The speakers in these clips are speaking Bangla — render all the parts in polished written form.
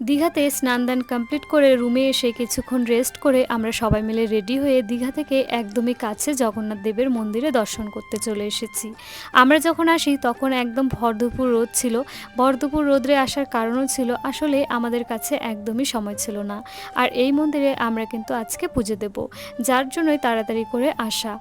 দীঘাতে স্নান-দান কমপ্লিট করে রুমে এসে কিছুক্ষণ রেস্ট করে আমরা সবাই মিলে রেডি হয়ে দীঘা থেকে একদমই কাছে জগন্নাথ দেবের মন্দিরে দর্শন করতে চলে এসেছি। আমরা যখন আসি তখন একদম ভরদুপুর রোদ ছিল। ভরদুপুর রোদে আসার কারণও ছিল আসলে আমাদের কাছে একদমই সময় ছিল না। আর এই মন্দিরে আমরা কিন্তু আজকে পুজো দেব, যার জন্যই তাড়াতাড়ি করে আসা।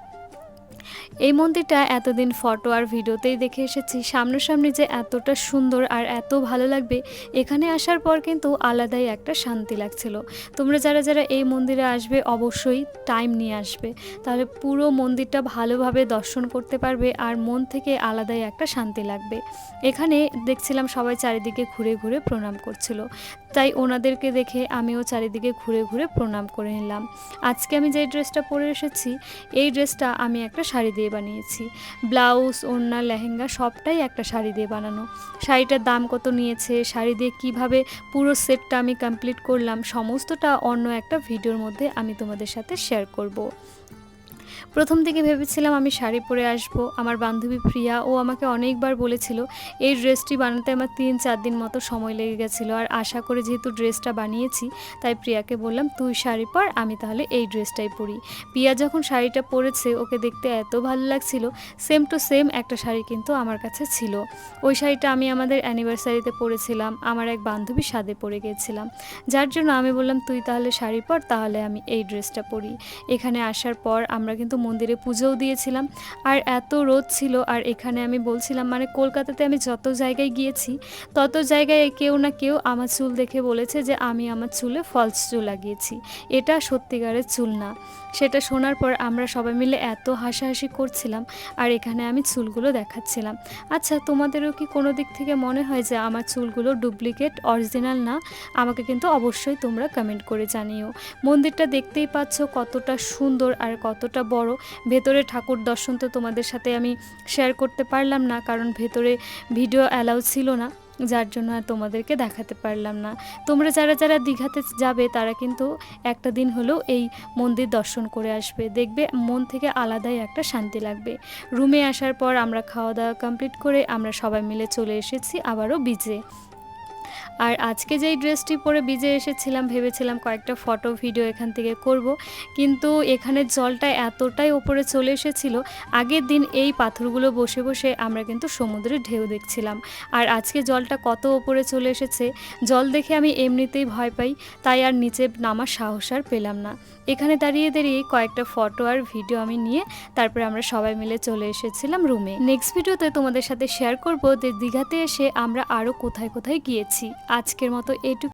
এই মন্দিরটা এতদিন ফটো আর ভিডিওতেই দেখে এসেছি, সামনাসামনি যে এতটা সুন্দর আর এত ভালো লাগবে এখানে আসার পর কিন্তু আলাদাই একটা শান্তি লাগছিল। তোমরা যারা যারা এই মন্দিরে আসবে অবশ্যই টাইম নিয়ে আসবে, তাহলে পুরো মন্দিরটা ভালোভাবে দর্শন করতে পারবে আর মন থেকে আলাদাই একটা শান্তি লাগবে। এখানে দেখছিলাম সবাই চারিদিকে ঘুরে ঘুরে প্রণাম করছিল, তাই ওনাদেরকে দেখে আমিও চারিদিকে ঘুরে ঘুরে প্রণাম করে নিলাম। আজকে আমি যে ড্রেসটা পরে এসেছি এই ড্রেসটা আমি একটা শাড়ি দিয়ে বানিয়েছি। ব্লাউজ, ওড়না, লেহেঙ্গা সবটাই একটা শাড়ি দিয়ে বানানো। শাড়িটার দাম কত নিয়েছে, শাড়ি দিয়ে কিভাবে পুরো সেটটা আমি কমপ্লিট করলাম, সমস্তটা অন্য একটা ভিডিওর মধ্যে আমি তোমাদের সাথে শেয়ার করব। প্রথম দিকে ভেবেছিলাম আমি শাড়ি পরে আসব। আমার বান্ধবী প্রিয়া ও আমাকে অনেকবার বলেছিল, এই ড্রেসটি বানাতে আমার ৩-৪ দিন মতো সময় লেগে গেছিলো। আর আশা করে যেহেতু ড্রেসটা বানিয়েছি তাই প্রিয়াকে বললাম তুই শাড়ি পর, আমি তাহলে এই ড্রেসটাই পরি। প্রিয়া যখন শাড়িটা পরেছে ওকে দেখতে এত ভালো লাগছিল, সেম টু সেম একটা শাড়ি কিন্তু আমার কাছে ছিল। ওই শাড়িটা আমি আমাদের অ্যানিভার্সারিতে পরেছিলাম, আমার এক বান্ধবীর সাথে পরে গিয়েছিলাম, যার জন্য আমি বললাম তুই তাহলে শাড়ি পর, তাহলে আমি এই ড্রেসটা পরি। এখানে আসার পর আমরা কিন্তু মন্দিরে পুজোও দিয়েছিলাম। আর এত রোদ ছিল, আর এখানে আমি বলছিলাম মানে কলকাতাতে আমি যত জায়গায় গিয়েছি তত জায়গায় কেউ না কেউ আমার চুল দেখে বলেছে যে আমি আমার চুলে ফলস চুল লাগিয়েছি, এটা সত্যিকারের চুল না। সেটা শোনার পর আমরা সবাই মিলে এত হাসাহাসি করছিলাম আর এখানে আমি চুলগুলো দেখাচ্ছিলাম। আচ্ছা, তোমাদেরও কি কোনো দিক থেকে মনে হয় যে আমার চুলগুলো ডুপ্লিকেট, অরিজিনাল না? আমাকে কিন্তু অবশ্যই তোমরা কমেন্ট করে জানিও। মন্দিরটা দেখতেই পাচ্ছ কতটা সুন্দর আর কতটা বড়। ভেতরে ঠাকুর দর্শন তো তোমাদের সাথে আমি শেয়ার করতে পারলাম না, কারণ ভেতরে ভিডিও অ্যালাউ ছিল না, যার জন্য আর তোমাদেরকে দেখাতে পারলাম না। তোমরা যারা যারা দীঘাতে যাবে তারা কিন্তু একটা দিন হলেও এই মন্দির দর্শন করে আসবে, দেখবে মন থেকে আলাদাই একটা শান্তি লাগবে। রুমে আসার পর আমরা খাওয়া দাওয়া কমপ্লিট করে আমরা সবাই মিলে চলে এসেছি আবারও বিচে। আর আজকে যেই ড্রেসটি পরে বিচে এসেছিলাম ভেবেছিলাম কয়েকটা ফটো ভিডিও এখান থেকে করব, কিন্তু এখানে জলটা এতটাই ওপরে চলে এসেছিল, আগের দিন এই পাথরগুলো বসে বসে আমরা কিন্তু সমুদ্রের ঢেউ দেখছিলাম। আর আজকে জলটা কত ওপরে চলে এসেছে, জল দেখে আমি এমনিতেই ভয় পাই, তাই আর নিচে নামার সাহস আর পেলাম না। এখানে দাঁড়িয়ে দাঁড়িয়ে কয়েকটা ফটো আর ভিডিও আমি নিয়ে তারপরে আমরা সবাই মিলে চলে এসেছিলাম রুমে। নেক্সট ভিডিওতে তোমাদের সাথে শেয়ার করব যে দীঘাতে এসে আমরা আরও কোথায় কোথায় গিয়েছি। আজকের মতো এইটুকু।